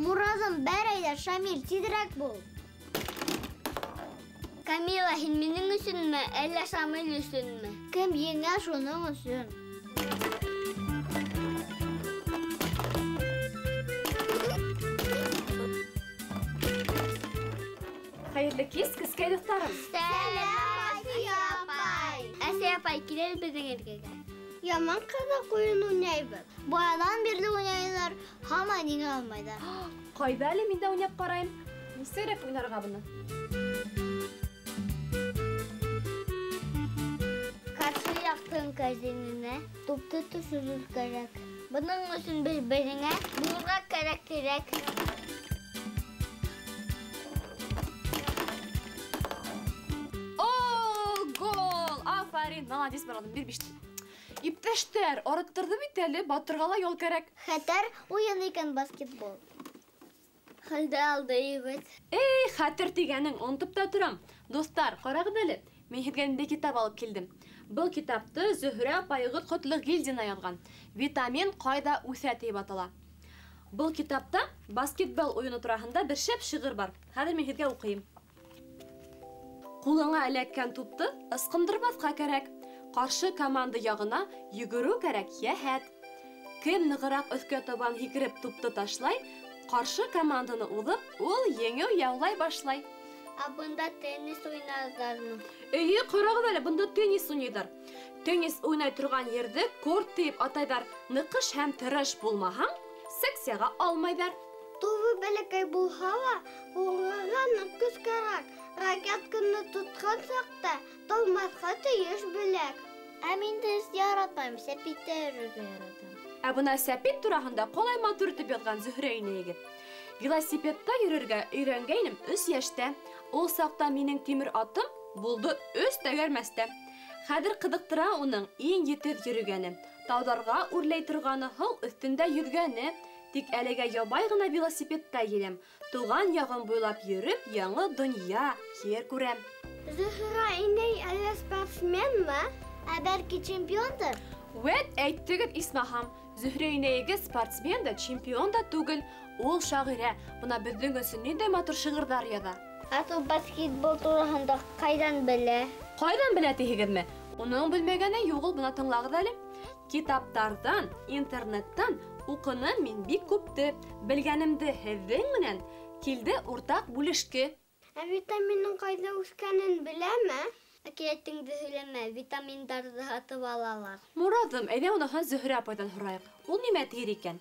Murad'ım bәрәйлә Шамил тиҙерәк бул. Камила, һин минең өсөнмө, әллә Шамил өсөнмө? Кем еңә шуның өсөн? Хәйерле кис, кескәй дуҫтарым. Сәлам, Асия апай. Асия апай, киләл беҙҙең эргәгә. Яман ҡыҙыҡ уйын уйнайбыҙ. Баядан бирле уйнайҙар, һаман еңә алмайҙар. Ҡайҙа әле мин дә уйнап ҡарайым. Нисәрәк уйнарға быны? Ҡаршы яҡтың кәзиненә тупты төшөрөр кәрәк. Бының өсөн бер-береңә булырға кәрәк. Гол! Афарин, молодец, Марадым, бир биште. Иптәштәр, арыттырды бит әле, батырға ла йол кәрәк. Хәтәр уйын икән баскетбол. Хәлдә алды ебет. Хәтер тигәнең, онтып та торам. Дуҫтар, ҡарағыҙ әле, мин һеҙгә ниндәй китап алып килдем. Был китапты Зөһрә апайығыҙ Ҡотлоғилдина яҙған. Витамин ҡайҙа үҫә тип атала. Был китапта баскетбол уйыны тураһында бер шәп шиғыр бар. Хәҙер мин һеҙгә уҡыйым. Ҡулыңа эләккән тупты ысҡындырмаҫҡа кәрәк. Ҡаршы команда яғына йүгереү кәрәк, йәһәт. Кем нығыраҡ өҫкә табан һикереп тупты ташлай, ҡаршы команданы уҙып, ул еңеү яулай башлай. Бында теннис уйнарҙармы? Эйе, ҡарағыҙ әле, бында теннис уйнайҙар. Теннис уйнай торған ерҙе корт тип атайҙар. Ныҡыш һәм тырыш булмаһаң, секцияға алмайҙар. Тубы бәләкәй булһа ла, уңға ныҡ көс кәрәк. Ракетканы тотҡан саҡта талмаҫҡа тейеш беләк. Ә мин дә яратмайым, сәпиттә йөрөргә яратам. Ә бына сәпит тураһында ҡалай матур итеп яҙған Зөһрә инәйегеҙ. Велосипедта йөрөргә өйрәнгәйнем 3 йәштә. Ул саҡта минең тимер атым булды 3 тәгәрмәстә. Хәҙер ҡыҙыҡтыра уның иң етеҙ йөрөгәне. Тауҙарға үрләй торғаны, һыу өҫтөндә йөҙгәне. Тик әлегә ябай ғына велосипедта елем. Туған яғын буйлап йөрөп, яңы донъя, ер күрәм. Зөһрә инәй әллә спортсменмы? Ә бәлки чемпиондыр? Вәт, әйттегеҙ, исмаһам. Зөһрә инәйегеҙ спортсмен да, чемпион да түгел. Ул шағирә. Бына беҙҙең өсөн ниндәй матур шиғырҙар яҙа. Ул баскетбол тураһында ҡайҙан белә? Ҡайҙан белә тиһегеҙме? Уның белмәгәне юғыл, бына тыңлағыҙ әле. Китаптарҙан, интернеттан уҡыным мин бик күпте. Белгәнемде һеҙҙең менән килде уртаҡ бүлешке. Ә витаминның ҡайҙа үҫкәнен беләме? Әкиәтеңде һөйләмә, витаминдарҙы һатып алалар. Мурадым, әйҙә уныһын Зөһрә апайҙан һорайыҡ. Ул нимә тиер икән?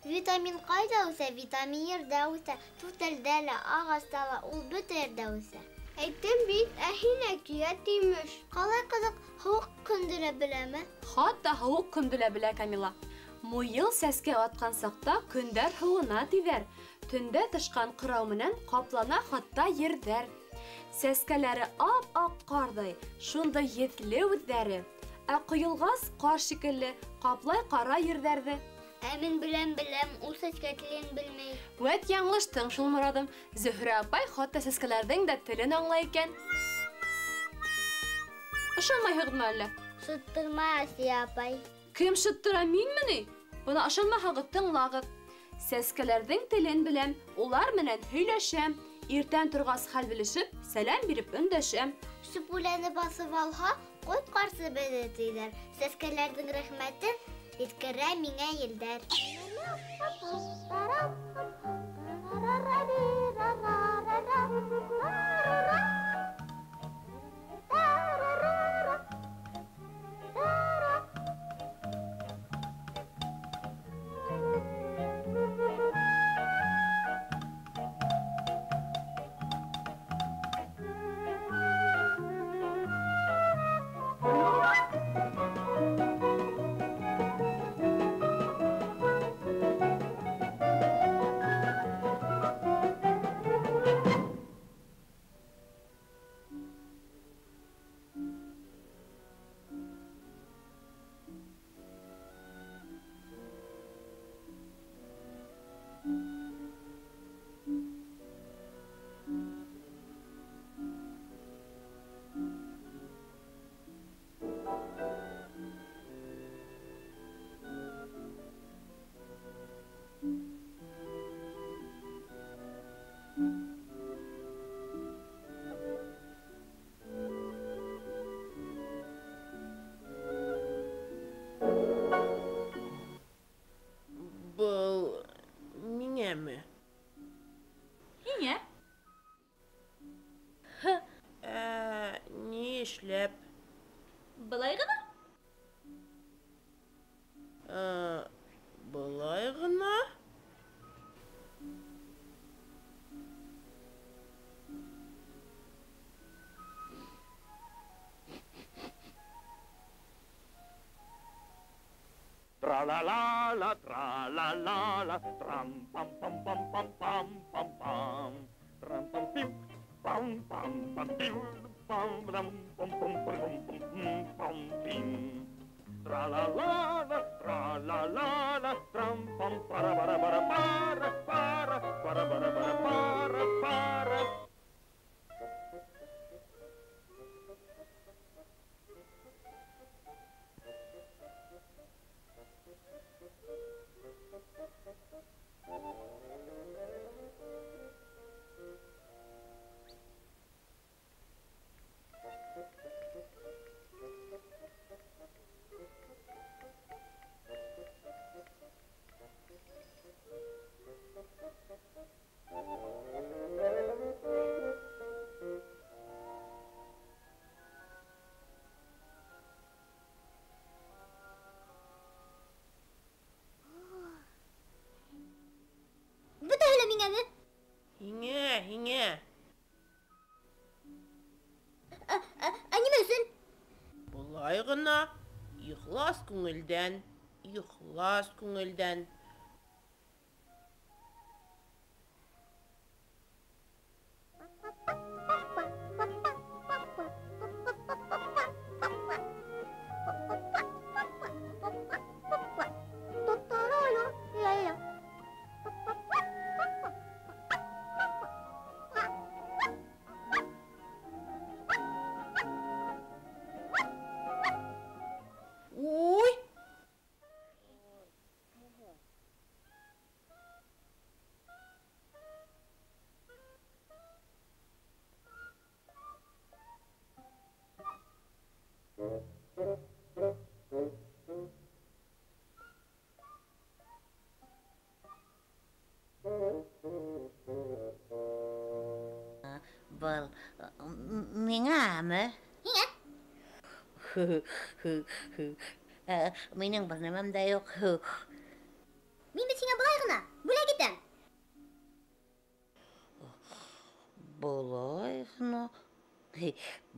Витамин ҡайҙа үҫә? Витамин ерҙә үҫә, түтәлдә лә, ағаста ла, ул бөтә ерҙә үҫә. Әйттем бит, ә һин әкиәт имеш. Ҡалай ҡыҙыҡ, һыуыҡ көндө лә беләме? Хатта һыуыҡ көндө лә белә, Камила. Муйыл сәскә атҡан саҡта көндәр һыуына тиҙәр. Төндә тышҡан ҡырау менән ҡаплана хатта ерҙәр. Сәскәләре ап-аҡ ҡарҙай, шундай еҫле үҙҙәре. Ә ҡойолғас ҡар шикелле ҡаплай ҡара ерҙәрҙе. Ә мин беләм, ул сәскә телен белмәй. Вәт яңлыштың шул, Морадым. Зөһрә апай хатта сәскәләрҙең дә телен аңлай икән. Ышанмайһығыҙмы әллә? Шыттырма, Асия апай. Кем шыттыра, минме ни? Бына ышанмаһағыҙ, тыңлағыҙ. Сәскәләрҙең телен беләм, улар менән һөйләшәм. Иртән торғас хәл белешеп, сәләм биреп өндәшәм. Сүпүләне басып алһа, ҡот ҡарсы беҙҙе тиҙәр. Сәскәләрҙең рәхмәтен еткерә миңә елдәр. Tra-la-la-la, tra-la-la-la, tram-pam-pam-pam-pam-pam-pam-pam. Tram-pam-pim, pam-pam-pam-pim, pam-pam-pam-pam-pam-pam-pim. Tra-la-la-la, tra-la-la-la, tram-pam-para-bara-bara-para-para-bara-bara-para-para. Bu da öyle mingeni. Hinge. Annemesin. Bulay gına. İhlas küngülden. Uy! Был меня mı? Benim barnamam da yok. Min içine bulayğına. Bule giden.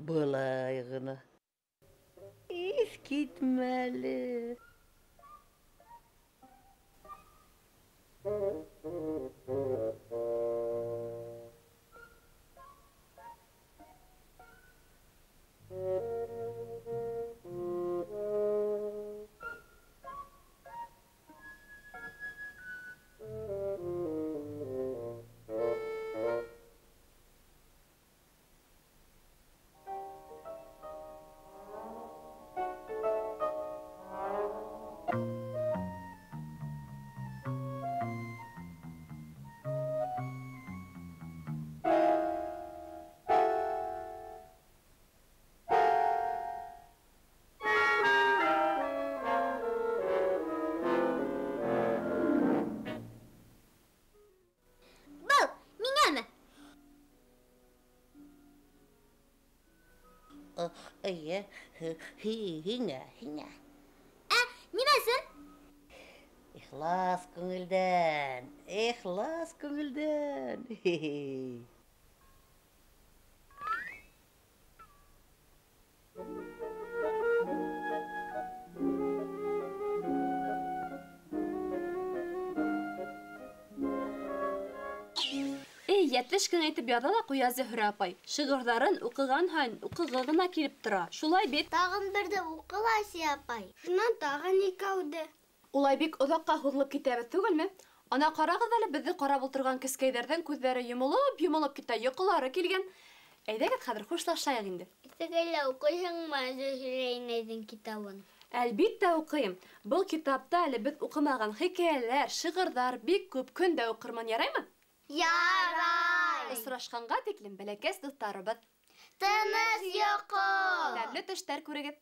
Bulayğına. İf gitmeli. Bal, mine mi? İyi. Hinge. Nimesin? İhlas küngülden. Yetlиш gün әйтеп яза да куя Зөһрә апай. Шигырьләрен укыган һәм укыгына килеп тора. Шулай бит. Тағын бірді оқыл Асия апай. Шунан тағын икәүде. Улай бик оҙаҡҡа һуҙылып китәбеҙ түгелме? Ана ҡарағыҙ әле беҙҙе ҡарап ултырған кескәйҙәрҙең күҙҙәре йомолоп китә, йоҡолары килгән. Әйҙәгеҙ хәҙер хушлашайыҡ инде. Исегелә уҡыйһыңмы Зөһрә инәйҙең китабын? Әлбиттә уҡыйым. Был китапта әле беҙ уҡымаған хикәйәләр, шиғырҙар бик күп, көндә уҡырмын, яраймы? Ярай! Осрашҡанға тиклем бәләкәс дуҫтарыбыҙ. Тыныс йоҡо! Тәмле төштәр күрегеҙ.